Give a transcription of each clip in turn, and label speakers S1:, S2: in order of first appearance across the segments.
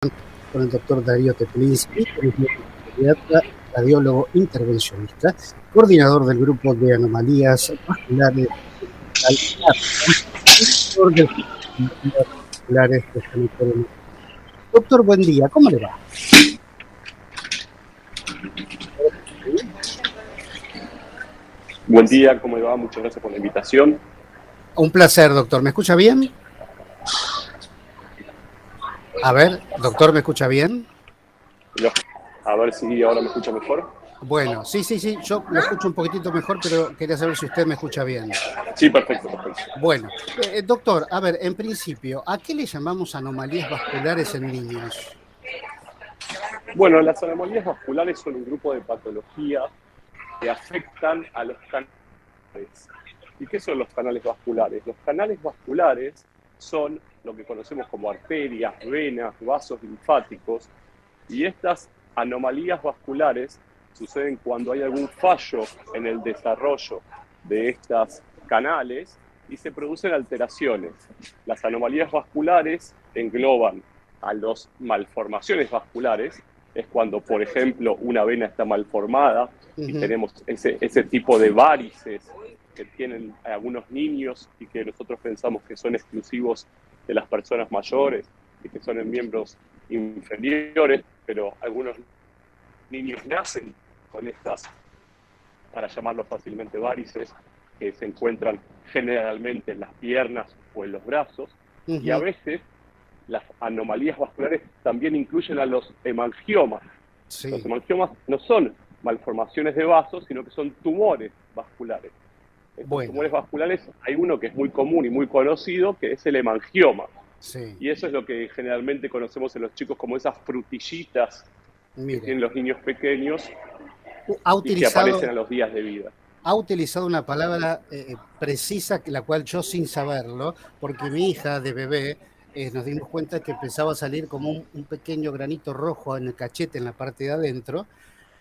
S1: Con el doctor Darío Teplinsky, pediatra, radiólogo intervencionista, coordinador del grupo de anomalías vasculares director del anomalías vasculares de Sanatorio Médico. Doctor, buen día, ¿cómo le va?
S2: Buen día, ¿cómo le va? Muchas gracias por la invitación.
S1: Un placer, doctor. ¿Me escucha bien? A ver, doctor, ¿me escucha bien?
S2: A ver si ahora me escucha mejor.
S1: Bueno, sí, yo lo escucho un poquitito mejor, pero quería saber si usted me escucha bien.
S2: Sí, perfecto, perfecto.
S1: Bueno, doctor, a ver, en principio, ¿a qué le llamamos anomalías vasculares en niños?
S2: Bueno, las anomalías vasculares son un grupo de patologías que afectan a los canales. ¿Y qué son los canales vasculares? Los canales vasculares son lo que conocemos como arterias, venas, vasos linfáticos, y estas anomalías vasculares suceden cuando hay algún fallo en el desarrollo de estos canales y se producen alteraciones. Las anomalías vasculares engloban a las malformaciones vasculares, es cuando, por ejemplo, una vena está malformada y tenemos ese tipo de varices que tienen algunos niños y que nosotros pensamos que son exclusivos de las personas mayores y que son en miembros inferiores, pero algunos niños nacen con estas, para llamarlo fácilmente, varices, que se encuentran generalmente en las piernas o en los brazos, y a veces las anomalías vasculares también incluyen a los hemangiomas.
S1: Sí.
S2: Los hemangiomas no son malformaciones de vasos, sino que son tumores vasculares. Estos tumores vasculares, hay uno que es muy común y muy conocido, que es el hemangioma.
S1: Sí.
S2: Y eso es lo que generalmente conocemos en los chicos como esas frutillitas que
S1: Mire,
S2: tienen los niños pequeños
S1: ha
S2: y que aparecen
S1: utilizado,
S2: a los días de vida.
S1: ha utilizado una palabra precisa, la cual yo sin saberlo, porque mi hija de bebé nos dimos cuenta que empezaba a salir como un pequeño granito rojo en el cachete, en la parte de adentro,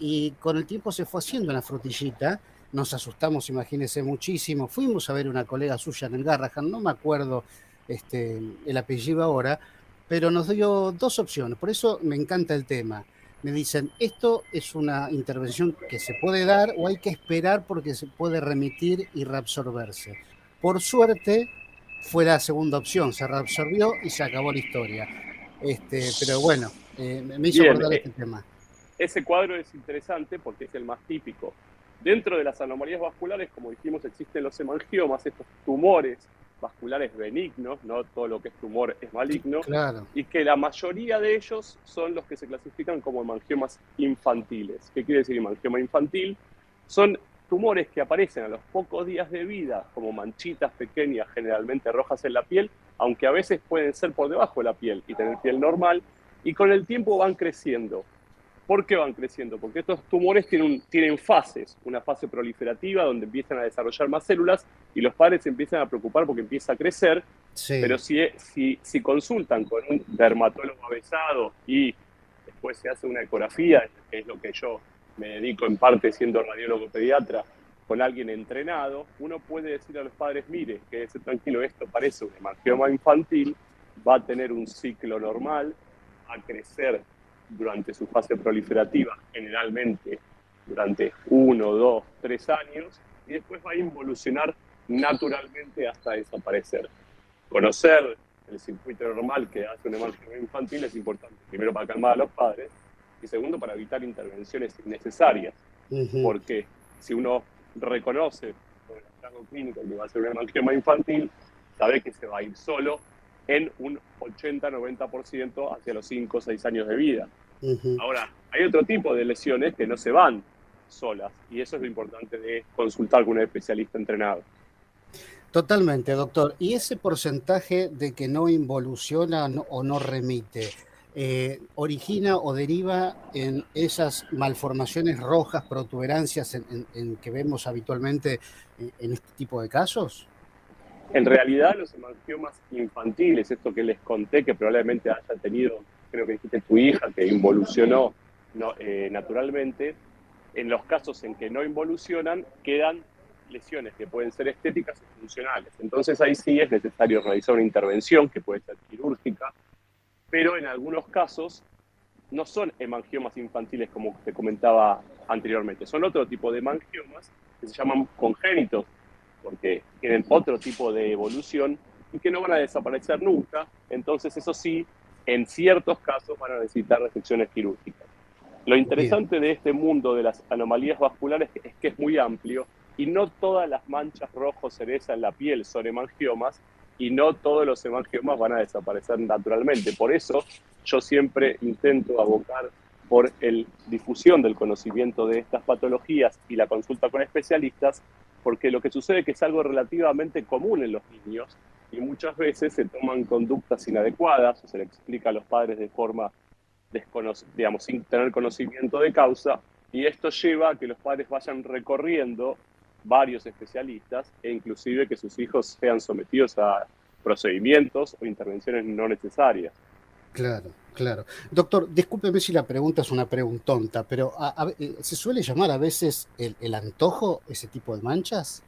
S1: y con el tiempo se fue haciendo una frutillita. Nos asustamos, imagínese, muchísimo. Fuimos a ver una colega suya en el Garrahan, no me acuerdo el apellido ahora, pero nos dio dos opciones. Por eso me encanta el tema. Me dicen, esto es una intervención que se puede dar o hay que esperar porque se puede remitir y reabsorberse. Por suerte, fue la segunda opción, se reabsorbió y se acabó la historia. Pero bueno, me hizo
S2: Bien,
S1: acordar este tema.
S2: ese cuadro es interesante porque es el más típico. Dentro de las anomalías vasculares, como dijimos, existen los hemangiomas, estos tumores vasculares benignos, no todo lo que es tumor es maligno,
S1: Claro.
S2: y que la mayoría de ellos son los que se clasifican como hemangiomas infantiles. ¿Qué quiere decir hemangioma infantil? Son tumores que aparecen a los pocos días de vida como manchitas pequeñas, generalmente rojas en la piel, aunque a veces pueden ser por debajo de la piel y tener piel normal, y con el tiempo van creciendo. ¿Por qué van creciendo? Porque estos tumores tienen fases, una fase proliferativa donde empiezan a desarrollar más células y los padres se empiezan a preocupar porque empieza a crecer, pero
S1: Sí.
S2: si consultan con un dermatólogo avesado y después se hace una ecografía, que es lo que yo me dedico en parte siendo radiólogo pediatra, con alguien entrenado, uno puede decir a los padres, mire, quédese tranquilo, esto parece un hemangioma infantil, va a tener un ciclo normal, a crecer durante su fase proliferativa, generalmente durante 1, 2, 3 años, y después va a involucionar naturalmente hasta desaparecer. Conocer el circuito normal que hace un hemangioma infantil es importante, primero para calmar a los padres, y segundo para evitar intervenciones innecesarias, porque si uno reconoce con el hallazgo clínico que va a ser un hemangioma infantil, sabe que se va a ir solo en un 80-90% hacia los 5 o 6 años de vida. Ahora, hay otro tipo de lesiones que no se van solas, y eso es lo importante de consultar con un especialista entrenado.
S1: Totalmente, doctor. ¿Y ese porcentaje de que no involuciona o no remite, origina o deriva en esas malformaciones rojas, protuberancias en que vemos habitualmente en este tipo de casos?
S2: En realidad, los hemangiomas infantiles, esto que les conté, que probablemente haya tenido, creo que dijiste tu hija, que involucionó naturalmente, en los casos en que no involucionan, quedan lesiones que pueden ser estéticas o funcionales. Entonces ahí sí es necesario realizar una intervención que puede ser quirúrgica, pero en algunos casos no son hemangiomas infantiles como te comentaba anteriormente, son otro tipo de hemangiomas que se llaman congénitos, porque tienen otro tipo de evolución y que no van a desaparecer nunca. Entonces, eso sí, en ciertos casos van a necesitar resecciones quirúrgicas. Lo
S1: Bien,
S2: interesante de este mundo de las anomalías vasculares es que es muy amplio y no todas las manchas rojo cereza en la piel son hemangiomas y no todos los hemangiomas van a desaparecer naturalmente. Por eso yo siempre intento abocar por la difusión del conocimiento de estas patologías y la consulta con especialistas, porque lo que sucede es que es algo relativamente común en los niños y muchas veces se toman conductas inadecuadas o se le explica a los padres de forma digamos, sin tener conocimiento de causa, y esto lleva a que los padres vayan recorriendo varios especialistas e inclusive que sus hijos sean sometidos a procedimientos o intervenciones no necesarias.
S1: claro, claro. Doctor, discúlpeme si la pregunta es una preguntonta, pero ¿se suele llamar a veces el antojo ese tipo de manchas?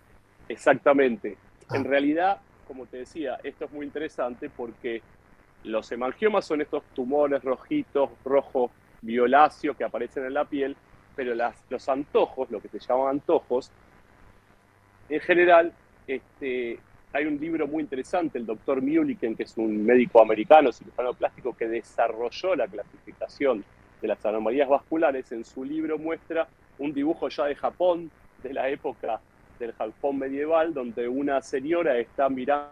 S2: Exactamente. En
S1: Ah,
S2: realidad, como te decía, esto es muy interesante porque los hemangiomas son estos tumores rojitos, rojos, violáceos que aparecen en la piel, pero los antojos, lo que se llaman antojos, en general, hay un libro muy interesante, el doctor Mulliken, que es un médico americano, cirujano plástico, que desarrolló la clasificación de las anomalías vasculares. En su libro muestra un dibujo ya de Japón, de la época del Japón medieval, donde una señora está mirando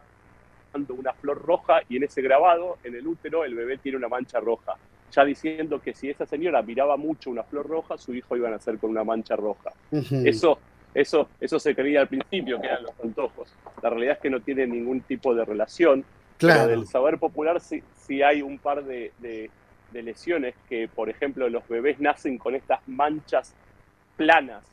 S2: una flor roja y en ese grabado, en el útero, el bebé tiene una mancha roja, ya diciendo que si esa señora miraba mucho una flor roja, su hijo iba a nacer con una mancha roja.
S1: ujú,
S2: Eso se creía al principio que eran los antojos. La realidad es que no tiene ningún tipo de relación, pero del
S1: claro.
S2: saber popular sí hay un par de lesiones que, por ejemplo, los bebés nacen con estas manchas planas,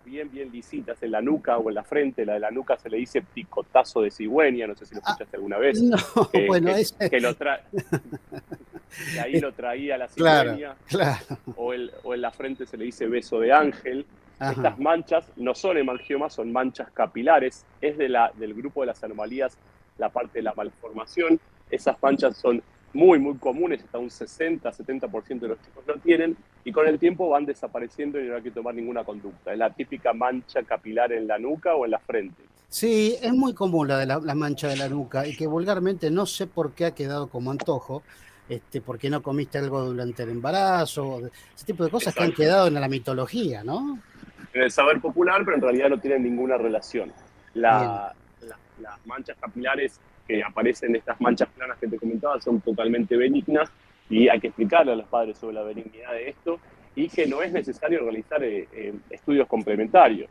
S2: bien lisitas en la nuca o en la frente. La de la nuca se le dice picotazo de cigüeña, no sé si lo
S1: Ah,
S2: escuchaste alguna vez,
S1: no,
S2: que,
S1: bueno,
S2: que, que lo trae, de ahí
S1: es-
S2: lo traía la
S1: claro,
S2: cigüeña,
S1: claro.
S2: o en la frente se le dice beso de ángel.
S1: Ajá.
S2: Estas manchas no son hemangiomas, son manchas capilares, es del grupo de las anomalías la parte de la malformación. Esas manchas son muy comunes, hasta un 60-70% de los chicos lo tienen, y con el tiempo van desapareciendo y no hay que tomar ninguna conducta. Es la típica mancha capilar en la nuca o en la frente.
S1: Sí, es muy común la de la mancha de la nuca y que vulgarmente no sé por qué ha quedado como antojo, porque no comiste algo durante el embarazo, ese tipo de cosas que han
S2: Exacto.
S1: quedado en la mitología, ¿no?
S2: En el saber popular, pero en realidad no tienen ninguna relación.
S1: Bien,
S2: Las manchas capilares que aparecen, estas manchas planas que te comentaba, son totalmente benignas y hay que explicarle a los padres sobre la benignidad de esto y que no es necesario realizar estudios complementarios.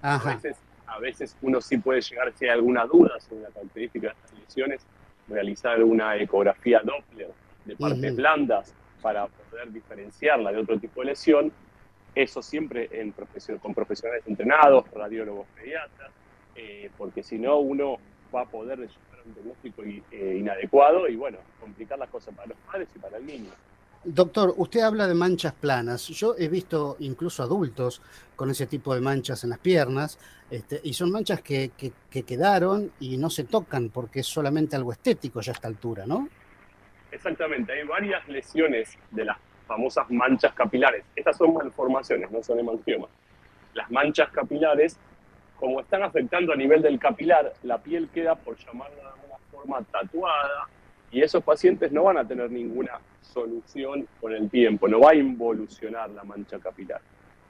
S2: A
S1: ajá.
S2: veces, a veces uno sí puede llegar, si hay alguna duda sobre la característica de estas lesiones, realizar una ecografía Doppler de partes
S1: Ujú.
S2: blandas para poder diferenciarla de otro tipo de lesión. Eso siempre con profesionales entrenados, radiólogos pediatras, porque si no uno va a poder llegar a un diagnóstico inadecuado y bueno, complicar las cosas para los padres y para el niño.
S1: Doctor, usted habla de manchas planas. Yo he visto incluso adultos con ese tipo de manchas en las piernas, y son manchas que quedaron y no se tocan porque es solamente algo estético ya a esta altura, ¿no?
S2: Exactamente, hay varias lesiones de las famosas manchas capilares. Estas son malformaciones, no son hemangiomas. Las manchas capilares, como están afectando a nivel del capilar, la piel queda, por llamarla de alguna forma, tatuada, y esos pacientes no van a tener ninguna solución con el tiempo, no va a involucionar la mancha capilar.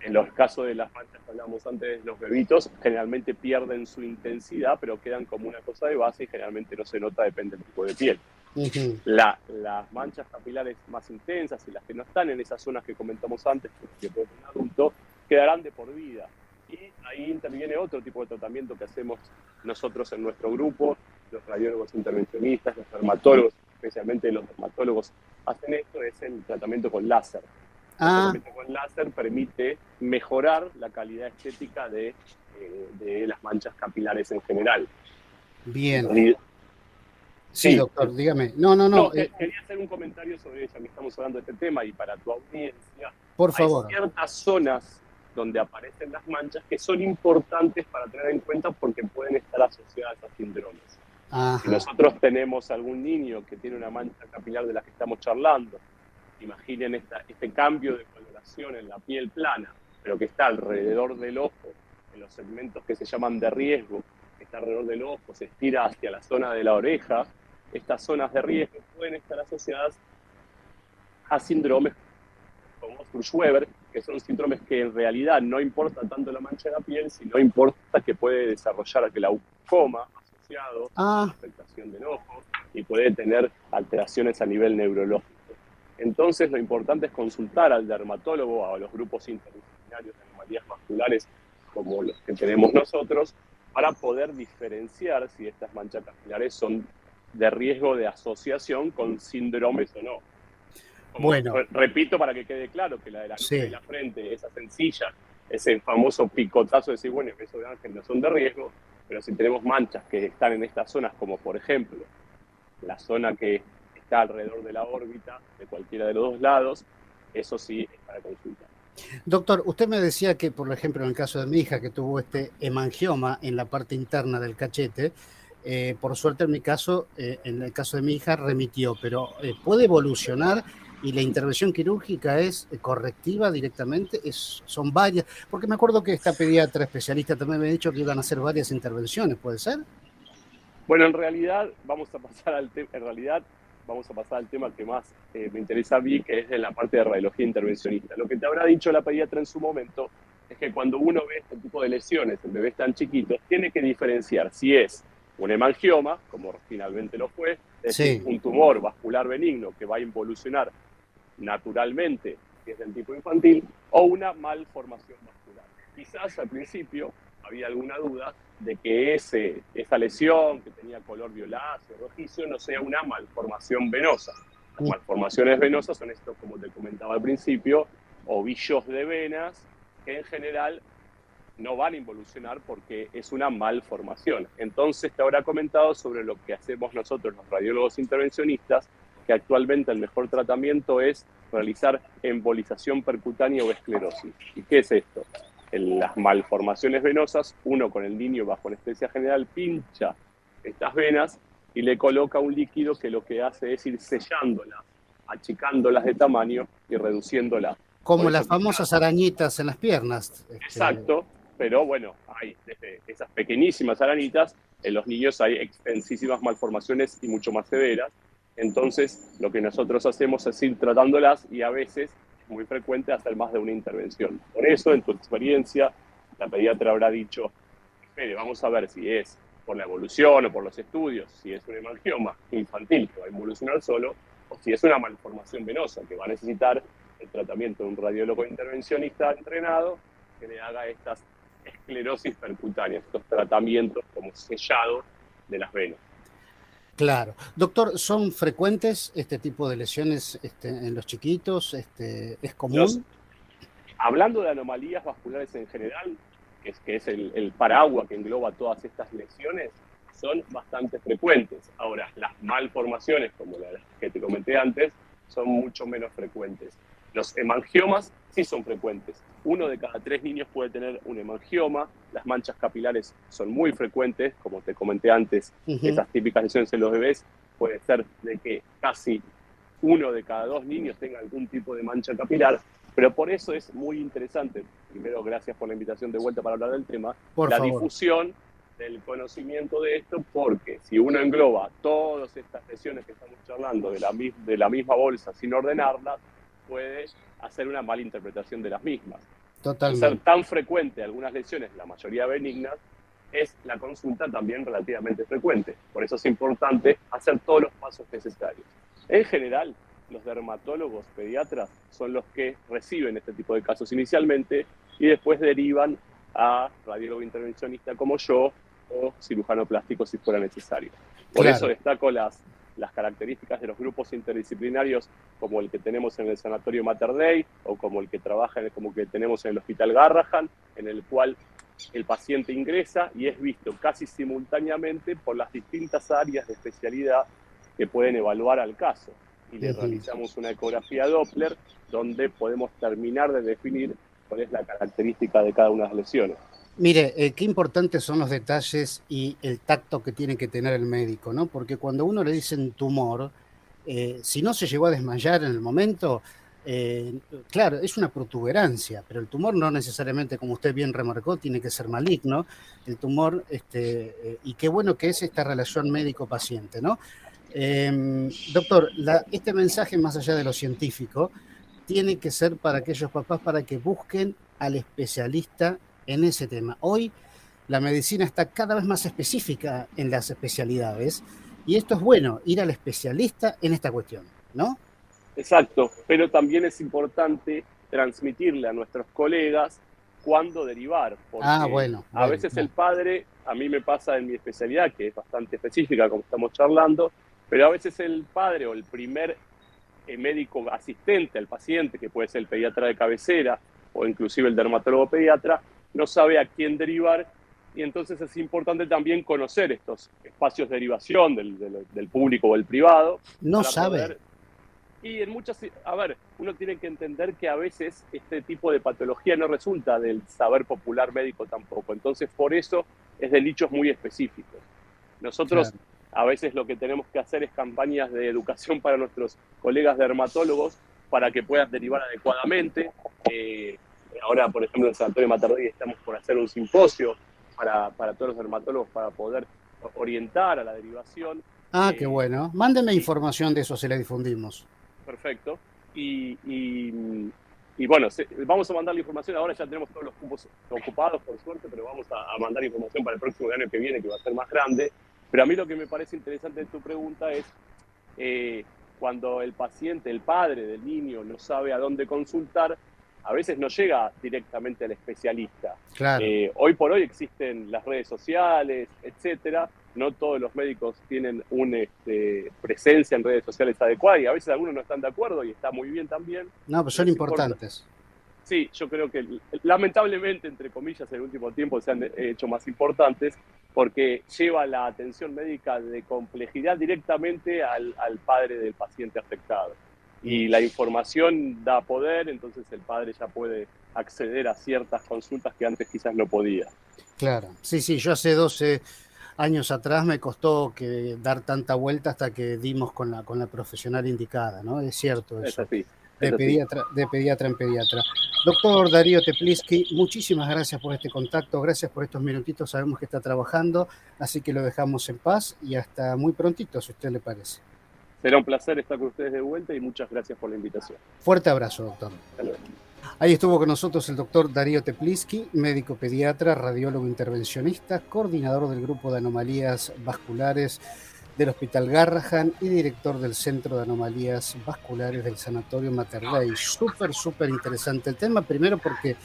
S2: En los casos de las manchas que hablamos antes, los bebitos generalmente pierden su intensidad, pero quedan como una cosa de base y generalmente no se nota, depende del tipo de piel.
S1: Ujú.
S2: Las manchas capilares más intensas y las que no están en esas zonas que comentamos antes, que puede tener un adulto, quedarán de por vida. Y ahí interviene otro tipo de tratamiento que hacemos nosotros en nuestro grupo, los radiólogos intervencionistas, los dermatólogos, especialmente los dermatólogos hacen esto, es el tratamiento con láser. El
S1: Ah,
S2: tratamiento con láser permite mejorar la calidad estética de las manchas capilares en general. En
S1: bien.
S2: realidad,
S1: Sí,
S2: sí,
S1: doctor, dígame. No, no, no,
S2: no, quería hacer un comentario sobre ella, que estamos hablando de este tema, y para tu audiencia,
S1: por
S2: hay
S1: favor.
S2: ciertas zonas donde aparecen las manchas que son importantes para tener en cuenta porque pueden estar asociadas a síndromes. Si
S1: Ajá.
S2: nosotros tenemos algún niño que tiene una mancha capilar de la que estamos charlando, imaginen este cambio de coloración en la piel plana, pero que está alrededor del ojo, en los segmentos que se llaman de riesgo, que está alrededor del ojo, se estira hacia la zona de la oreja. Estas zonas de riesgo pueden estar asociadas a síndromes como Sturge-Weber, que son síndromes que en realidad no importa tanto la mancha de la piel, sino importa que puede desarrollar glaucoma asociado a
S1: Ah,
S2: afectación del ojo y puede tener alteraciones a nivel neurológico. Entonces, lo importante es consultar al dermatólogo o a los grupos interdisciplinarios de anomalías vasculares como los que tenemos nosotros para poder diferenciar si estas manchas capilares son de riesgo de asociación con síndromes o no. Como
S1: bueno,
S2: repito para que quede claro que la de la nuca y
S1: sí.
S2: la frente, esa sencilla, ese famoso picotazo de decir, bueno, besos de ángel no son de riesgo, pero si tenemos manchas que están en estas zonas, como por ejemplo la zona que está alrededor de la órbita de cualquiera de los dos lados, eso sí es para consulta.
S1: Doctor, usted me decía que, por ejemplo, en el caso de mi hija, que tuvo este hemangioma en la parte interna del cachete, por suerte en el caso de mi hija, remitió, pero puede evolucionar y la intervención quirúrgica es correctiva directamente, son varias, porque me acuerdo que esta pediatra especialista también me ha dicho que iban a hacer varias intervenciones, ¿puede ser?
S2: Bueno, en realidad vamos a pasar al tema que más me interesa a mí, que es en la parte de radiología intervencionista. Lo que te habrá dicho la pediatra en su momento es que cuando uno ve este tipo de lesiones en bebés tan chiquitos, tiene que diferenciar si es un hemangioma, como finalmente lo fue, es decir,
S1: Sí,
S2: un tumor vascular benigno que va a involucionar naturalmente, si es del tipo infantil, o una malformación vascular. Quizás al principio había alguna duda de que esa lesión que tenía color violáceo, rojizo, no sea una malformación venosa. Las malformaciones venosas son esto, como te comentaba al principio, ovillos de venas que en general no van a involucionar porque es una malformación. Entonces te habrá comentado sobre lo que hacemos nosotros los radiólogos intervencionistas, que actualmente el mejor tratamiento es realizar embolización percutánea o esclerosis. ¿Y qué es esto? En las malformaciones venosas, uno con el niño bajo anestesia general pincha estas venas y le coloca un líquido que lo que hace es ir sellándolas, achicándolas de tamaño y reduciéndolas. Por
S1: como
S2: eso
S1: las
S2: quizás
S1: famosas arañitas en las piernas.
S2: exacto, pero bueno, hay desde esas pequeñísimas aranitas, en los niños hay extensísimas malformaciones y mucho más severas. Entonces, lo que nosotros hacemos es ir tratándolas y a veces es muy frecuente hacer más de una intervención. Por eso, en tu experiencia, la pediatra habrá dicho, espere, vamos a ver si es por la evolución o por los estudios, si es un hemangioma infantil que va a evolucionar solo, o si es una malformación venosa que va a necesitar el tratamiento de un radiólogo intervencionista entrenado que le haga estas esclerosis percutáneas, estos tratamientos como sellado de las venas.
S1: Claro. Doctor, ¿son frecuentes este tipo de lesiones en los chiquitos? ¿Es
S2: Los,
S1: común?
S2: hablando de anomalías vasculares en general, que es el paraguas que engloba todas estas lesiones, son bastante frecuentes. Ahora, las malformaciones, como las que te comenté antes, son mucho menos frecuentes. Los hemangiomas sí son frecuentes. 1 de cada 3 niños puede tener un hemangioma. Las manchas capilares son muy frecuentes, como te comenté antes,
S1: Ujú.
S2: esas típicas lesiones en los bebés puede ser de que casi 1 de cada 2 niños tenga algún tipo de mancha capilar, pero por eso es muy interesante, primero gracias por la invitación de vuelta para hablar del tema,
S1: Por
S2: la
S1: favor.
S2: difusión del conocimiento de esto, porque si uno engloba todas estas lesiones que estamos charlando de la misma bolsa sin ordenarlas, puede hacer una mala interpretación de las mismas. Al ser
S1: Totalmente.
S2: tan frecuente algunas lesiones, la mayoría benignas, es la consulta también relativamente frecuente. Por eso es importante hacer todos los pasos necesarios. En general, los dermatólogos pediatras son los que reciben este tipo de casos inicialmente y después derivan a radiólogo intervencionista como yo o cirujano plástico si fuera necesario. Por eso
S1: Claro.
S2: destaco las características de los grupos interdisciplinarios como el que tenemos en el Sanatorio Mater Dei o como el que como que tenemos en el Hospital Garrahan, en el cual el paciente ingresa y es visto casi simultáneamente por las distintas áreas de especialidad que pueden evaluar al caso. Y le
S1: Ujú.
S2: realizamos una ecografía Doppler donde podemos terminar de definir cuál es la característica de cada una de las lesiones.
S1: Mire, qué importantes son los detalles y el tacto que tiene que tener el médico, ¿no? Porque cuando uno le dicen tumor, si no se llegó a desmayar en el momento, claro, es una protuberancia, pero el tumor no necesariamente, como usted bien remarcó, tiene que ser maligno. El tumor, y qué bueno que es esta relación médico-paciente, ¿no? Doctor, este mensaje, más allá de lo científico, tiene que ser para aquellos papás para que busquen al especialista en ese tema. Hoy la medicina está cada vez más específica en las especialidades y esto es bueno, ir al especialista en esta cuestión, ¿no?
S2: Exacto, pero también es importante transmitirle a nuestros colegas cuándo derivar,
S1: Ah,
S2: porque
S1: bueno,
S2: a
S1: bueno,
S2: veces el
S1: bueno.
S2: padre, a mí me pasa en mi especialidad, que es bastante específica, como estamos charlando, pero a veces el padre o el primer médico asistente al paciente, que puede ser el pediatra de cabecera o inclusive el dermatólogo pediatra, no sabe a quién derivar y entonces es importante también conocer estos espacios de derivación del público o el privado
S1: No
S2: para
S1: sabe.
S2: poder y en muchas, a ver, uno tiene que entender que a veces este tipo de patología no resulta del saber popular médico tampoco. Entonces, por eso es de nichos muy específicos. Nosotros
S1: Claro.
S2: a veces lo que tenemos que hacer es campañas de educación para nuestros colegas dermatólogos para que puedan derivar adecuadamente. Ahora, por ejemplo, en San Antonio de Matardí estamos por hacer un simposio para todos los dermatólogos para poder orientar a la derivación.
S1: Ah, qué
S2: Eh,
S1: bueno. Mándeme
S2: y,
S1: información de eso, se la difundimos.
S2: Perfecto. Y bueno, vamos a mandar la información. Ahora ya tenemos todos los cupos ocupados, por suerte, pero vamos a mandar información para el próximo año que viene, que va a ser más grande. Pero a mí lo que me parece interesante de tu pregunta es cuando el paciente, el padre del niño, no sabe a dónde consultar, a veces no llega directamente al especialista.
S1: Claro.
S2: Hoy por hoy existen las redes sociales, etcétera. No todos los médicos tienen una presencia en redes sociales adecuada y a veces algunos no están de acuerdo y está muy bien también,
S1: No, pues
S2: pero
S1: son
S2: es importante.
S1: importantes.
S2: Sí, yo creo que lamentablemente, entre comillas, en el último tiempo se han hecho más importantes porque lleva la atención médica de complejidad directamente al padre del paciente afectado.
S1: Mm.
S2: Y la información da poder, entonces el padre ya puede acceder a ciertas consultas que antes quizás no podía.
S1: Claro. Sí, sí, yo hace 12 años atrás me costó que dar tanta vuelta hasta que dimos con la profesional indicada, ¿no? Es cierto
S2: Es
S1: eso,
S2: así, es así.
S1: de pediatra en pediatra. Doctor Darío Tepliski, muchísimas gracias por este contacto, gracias por estos minutitos, sabemos que está trabajando, así que lo dejamos en paz y hasta muy prontito, si a usted le parece.
S2: Será un placer estar con ustedes de vuelta y muchas gracias por la invitación.
S1: Fuerte abrazo, doctor.
S2: Hasta luego.
S1: Ahí estuvo con nosotros el doctor Darío Tepliski, médico pediatra, radiólogo intervencionista, coordinador del grupo de anomalías vasculares del Hospital Garrahan y director del Centro de Anomalías Vasculares del Sanatorio Mater Dei. Súper, súper interesante el tema, primero porque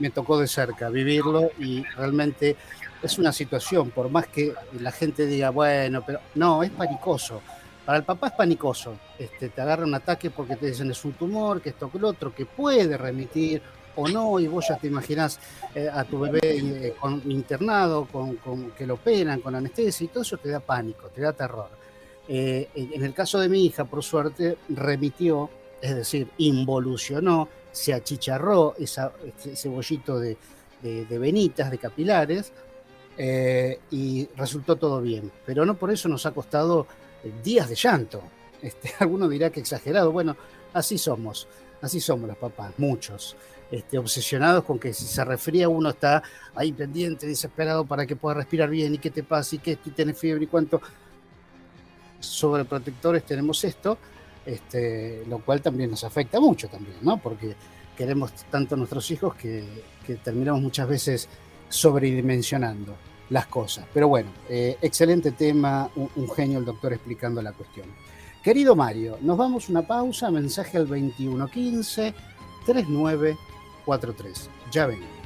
S1: me tocó de cerca vivirlo y realmente es una situación, por más que la gente diga, bueno, pero no, es panicoso. Para el papá es panicoso. Te agarra un ataque porque te dicen es un tumor, que esto, que lo otro, que puede remitir o no, y vos ya te imaginás a tu bebé internado, con que lo operan, con anestesia, y todo eso te da pánico, te da terror. En el caso de mi hija, por suerte, remitió, es decir, involucionó, se achicharró ese bollito de venitas, de capilares, y resultó todo bien. Pero no por eso nos ha costado días de llanto. Alguno dirá que exagerado. Bueno, así somos los papás, muchos. Obsesionados con que si se resfría uno está ahí pendiente, desesperado para que pueda respirar bien y qué te pasa y qué y tenés fiebre y cuánto. Sobreprotectores tenemos esto, lo cual también nos afecta mucho también, ¿no? Porque queremos tanto a nuestros hijos que terminamos muchas veces sobredimensionando las cosas. Pero bueno, excelente tema, un genio el doctor explicando la cuestión. Querido Mario, nos vamos una pausa, mensaje al 2115 3943. Ya venimos.